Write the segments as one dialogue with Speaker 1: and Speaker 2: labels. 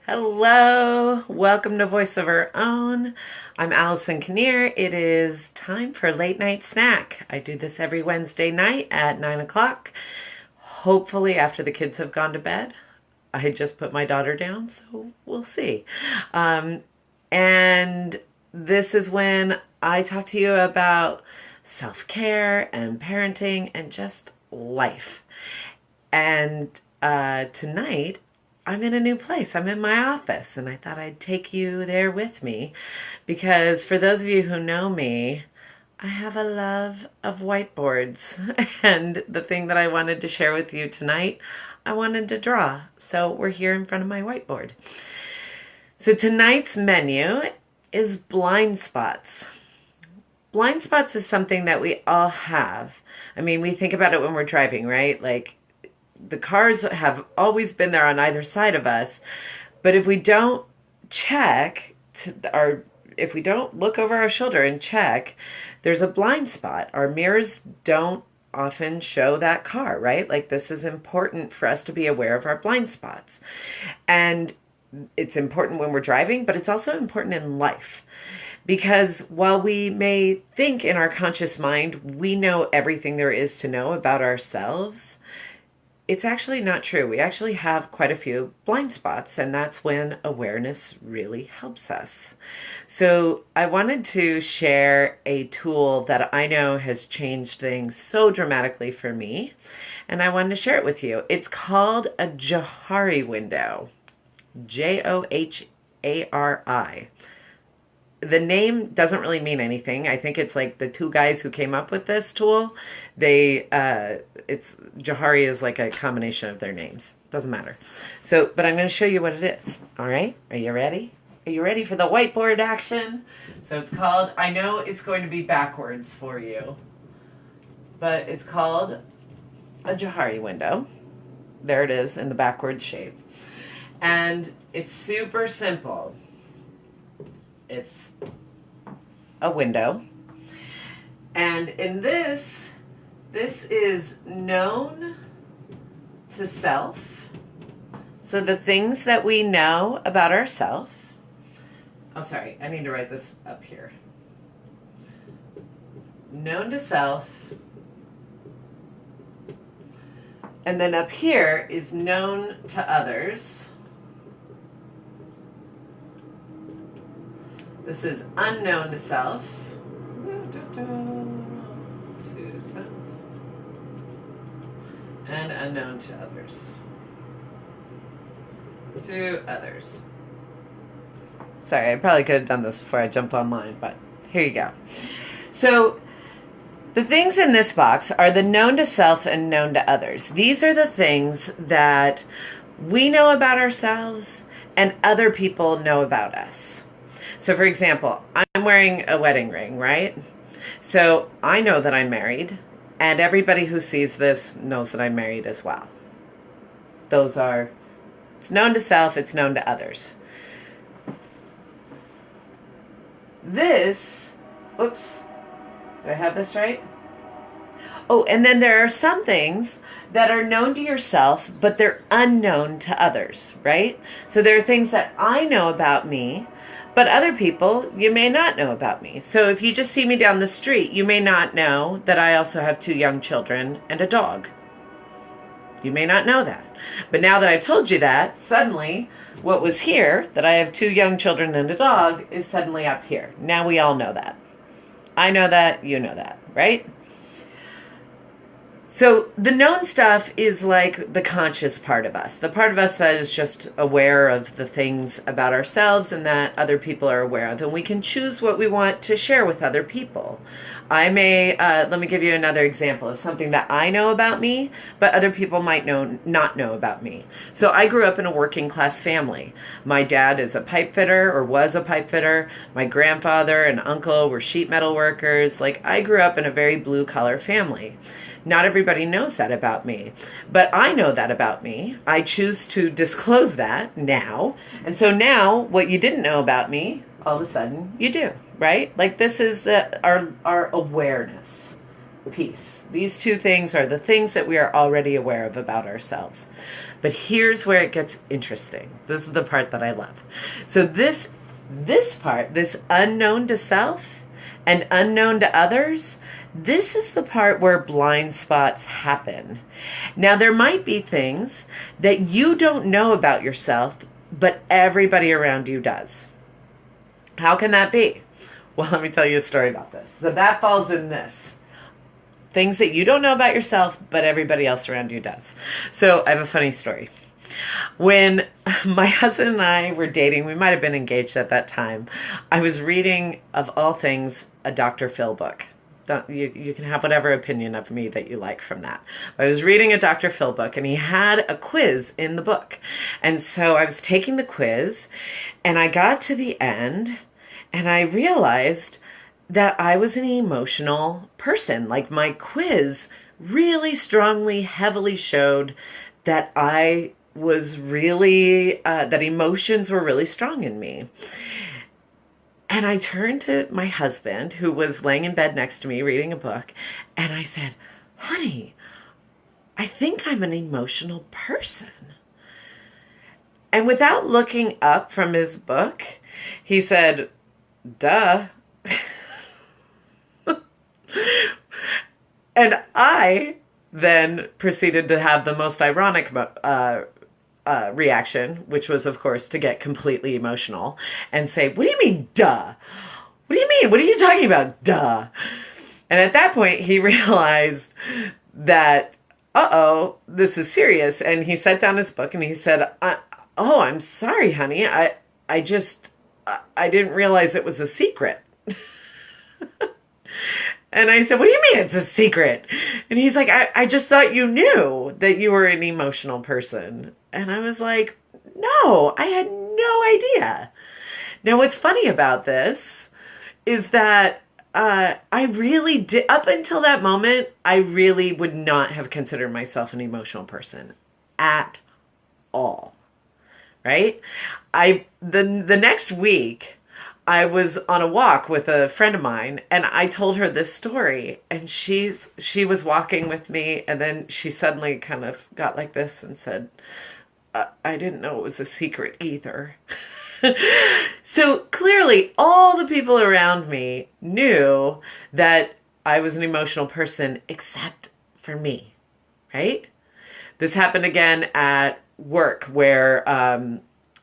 Speaker 1: Hello, welcome to Voice of Our Own. I'm Allison Kinnear. It is time for late night snack. I do this every Wednesday night at 9 o'clock, hopefully after the kids have gone to bed. I just put my daughter down, so we'll see. And this is when I talk to you about self-care and parenting and just life. And tonight, I'm in a new place. I'm in my office, and I thought I'd take you there with me because for those of you who know me, I have a love of whiteboards. And the thing that I wanted to share with you tonight, I wanted to draw. So we're here in front of my whiteboard. So tonight's menu is blind spots. Blind spots is something that we all have. I mean, we think about it when we're driving, right? Like, the cars have always been there on either side of us, but if we don't check if we don't look over our shoulder and check, there's a blind spot. Our mirrors don't often show that car, right? Like, this is important for us to be aware of our blind spots. And it's important when we're driving, but it's also important in life. Because while we may think in our conscious mind, we know everything there is to know about ourselves, it's actually not true. We actually have quite a few blind spots, and that's when awareness really helps us. So I wanted to share a tool that I know has changed things so dramatically for me, and I wanted to share it with you. It's called a Johari window, Johari. The name doesn't really mean anything. I think it's like the two guys who came up with this tool. It's Johari is like a combination of their names. Doesn't matter. So, but I'm going to show you what it is. All right. Are you ready? Are you ready for the whiteboard action? So it's called, I know it's going to be backwards for you, but it's called a Johari window. There it is in the backwards shape. And it's super simple. It's a window. And in this is known to self. So the things that we know about ourselves. Oh, sorry, I need to write this up here. Known to self. And then up here is known to others. This is unknown to self. And unknown to others. To others. Sorry, I probably could have done this before I jumped online, but here you go. So the things in this box are the known to self and known to others. These are the things that we know about ourselves and other people know about us. So for example, I'm wearing a wedding ring, right? So I know that I'm married, and everybody who sees this knows that I'm married as well. It's known to self, it's known to others. Oops, do I have this right? Oh, and then there are some things that are known to yourself, but they're unknown to others, right? So there are things that I know about me, but other people, you may not know about me. So if you just see me down the street, you may not know that I also have 2 young children and a dog. You may not know that. But now that I've told you that, suddenly what was here, that I have 2 young children and a dog, is suddenly up here. Now we all know that. I know that, you know that, right? So the known stuff is like the conscious part of us, the part of us that is just aware of the things about ourselves and that other people are aware of, and we can choose what we want to share with other people. Let me give you another example of something that I know about me, but other people might not know about me. So I grew up in a working class family. My dad is a pipe fitter, or was a pipe fitter. My grandfather and uncle were sheet metal workers. Like, I grew up in a very blue collar family. Not everybody knows that about me, but I know that about me. I choose to disclose that now. And so now what you didn't know about me, all of a sudden you do, right? Like, this is our awareness. piece. These two things are the things that we are already aware of about ourselves. But here's where it gets interesting. This is the part that I love. So this part, this unknown to self and unknown to others, this is the part where blind spots happen. Now, there might be things that you don't know about yourself, but everybody around you does. How can that be? Well, let me tell you a story about this. So that falls in this. Things that you don't know about yourself, but everybody else around you does. So I have a funny story. When my husband and I were dating, we might have been engaged at that time, I was reading, of all things, a Dr. Phil book. You can have whatever opinion of me that you like from that. I was reading a Dr. Phil book, and he had a quiz in the book. And so I was taking the quiz, and I got to the end, and I realized that I was an emotional person. Like, my quiz really strongly, heavily showed that I was really, that emotions were really strong in me. And I turned to my husband, who was laying in bed next to me reading a book, and I said, honey, I think I'm an emotional person. And without looking up from his book, he said, duh. And I then proceeded to have the most ironic reaction, which was, of course, to get completely emotional and say, what do you mean, duh? What do you mean? What are you talking about, duh? And at that point, he realized that, uh-oh, this is serious. And he set down his book and he said, oh, I'm sorry, honey. I didn't realize it was a secret. And I said, what do you mean it's a secret? And he's like, I just thought you knew that you were an emotional person. And I was like, no, I had no idea. Now, what's funny about this is that I really did, up until that moment, I really would not have considered myself an emotional person at all, right? The next week, I was on a walk with a friend of mine, and I told her this story, and she was walking with me, and then she suddenly kind of got like this and said, I didn't know it was a secret either. So clearly all the people around me knew that I was an emotional person except for me, right? This happened again at work where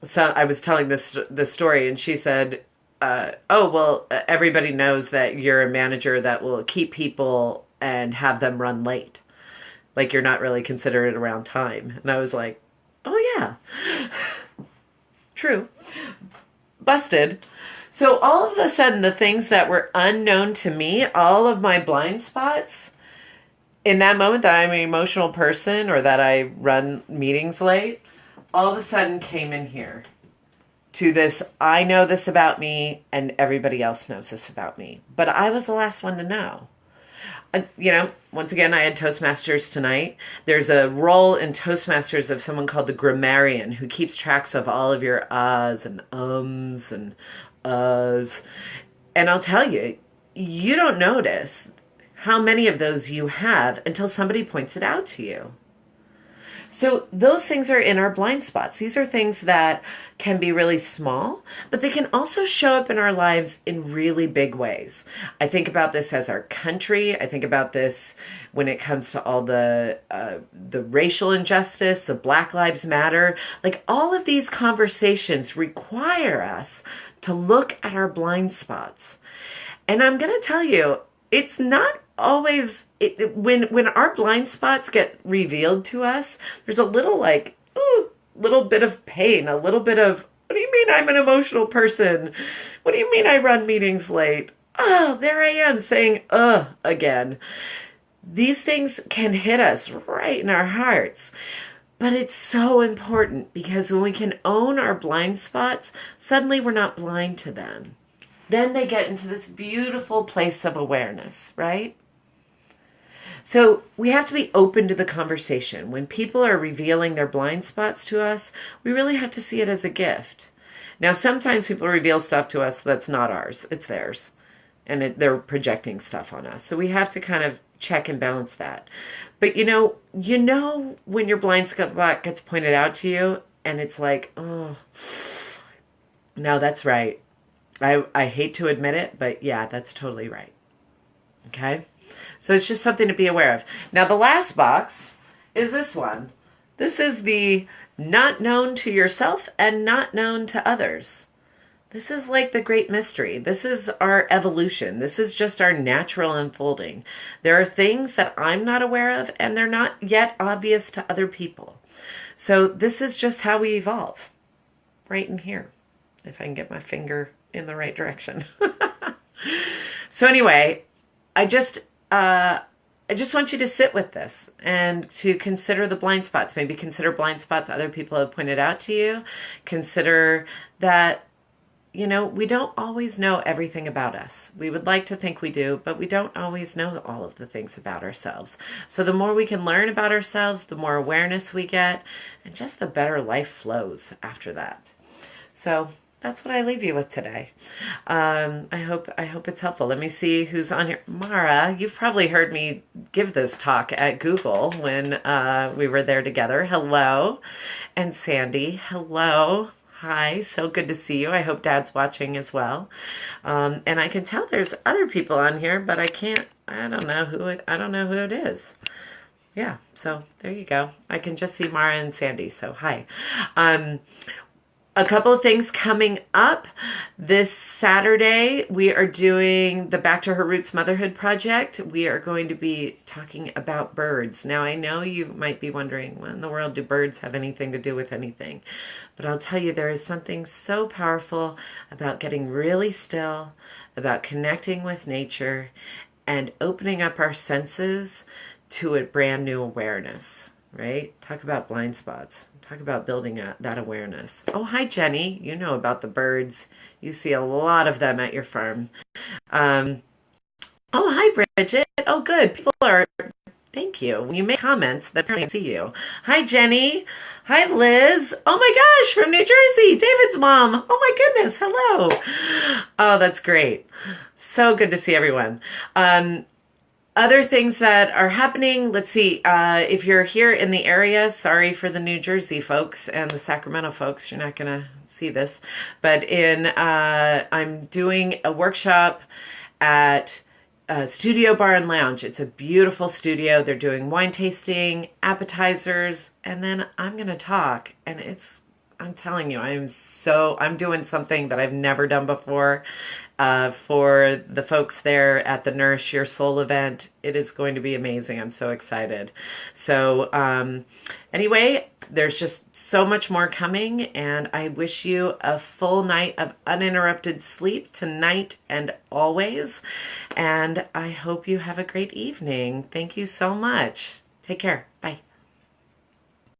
Speaker 1: so I was telling this story, and she said, oh, well, everybody knows that you're a manager that will keep people and have them run late. Like, you're not really considerate around time. And I was like, oh, yeah, true. Busted. So all of a sudden, the things that were unknown to me, all of my blind spots, in that moment that I'm an emotional person or that I run meetings late, all of a sudden came in here. To this, I know this about me and everybody else knows this about me. But I was the last one to know. Once again, I had Toastmasters tonight. There's a role in Toastmasters of someone called the grammarian who keeps tracks of all of your ahs and ums and uhs. And I'll tell you, you don't notice how many of those you have until somebody points it out to you. So those things are in our blind spots. These are things that can be really small, but they can also show up in our lives in really big ways. I think about this as our country. I think about this when it comes to all the racial injustice, the Black Lives Matter. Like, all of these conversations require us to look at our blind spots. And I'm going to tell you, it's not always, when our blind spots get revealed to us, there's a little little bit of pain, a little bit of, what do you mean I'm an emotional person? What do you mean I run meetings late? Oh, there I am saying, again. These things can hit us right in our hearts. But it's so important, because when we can own our blind spots, suddenly we're not blind to them. Then they get into this beautiful place of awareness, right? So we have to be open to the conversation. When people are revealing their blind spots to us, we really have to see it as a gift. Now, sometimes people reveal stuff to us that's not ours, it's theirs. And they're projecting stuff on us. So we have to kind of check and balance that. But when your blind spot gets pointed out to you and it's like, oh, no, that's right. I hate to admit it, but yeah, that's totally right. Okay? So it's just something to be aware of. Now, the last box is this one. This is the not known to yourself and not known to others. This is like the great mystery. This is our evolution. This is just our natural unfolding. There are things that I'm not aware of and they're not yet obvious to other people. So this is just how we evolve. Right in here. If I can get my finger in the right direction. So anyway, I just want you to sit with this and to consider the blind spots. Maybe consider blind spots other people have pointed out to you. Consider that, we don't always know everything about us. We would like to think we do, but we don't always know all of the things about ourselves. So the more we can learn about ourselves, the more awareness we get, and just the better life flows after that. So that's what I leave you with today. I hope it's helpful. Let me see who's on here. Mara, you've probably heard me give this talk at Google when we were there together. Hello. And Sandy, hello. Hi, so good to see you. I hope Dad's watching as well. And I can tell there's other people on here, but I don't know who it is. Yeah, so there you go. I can just see Mara and Sandy, so hi. A couple of things coming up. This Saturday, we are doing the Back to Her Roots Motherhood Project. We are going to be talking about birds. Now, I know you might be wondering, what in the world do birds have anything to do with anything? But I'll tell you, there is something so powerful about getting really still, about connecting with nature, and opening up our senses to a brand new awareness. Right? Talk about blind spots. Talk about building that awareness. Oh, hi, Jenny. You know about the birds. You see a lot of them at your farm. Oh, hi, Bridget. Oh, good. Thank you. When you make comments, that apparently I see you. Hi, Jenny. Hi, Liz. Oh my gosh, from New Jersey. David's mom. Oh my goodness. Hello. Oh, that's great. So good to see everyone. Other things that are happening, let's see, if you're here in the area, sorry for the New Jersey folks and the Sacramento folks, you're not going to see this, but I'm doing a workshop at Studio Bar and Lounge. It's a beautiful studio. They're doing wine tasting, appetizers, and then I'm going to talk, and I'm telling you, I'm doing something that I've never done before. For the folks there at the Nourish Your Soul event. It is going to be amazing. I'm so excited. So anyway, there's just so much more coming, and I wish you a full night of uninterrupted sleep tonight and always. And I hope you have a great evening. Thank you so much. Take care. Bye.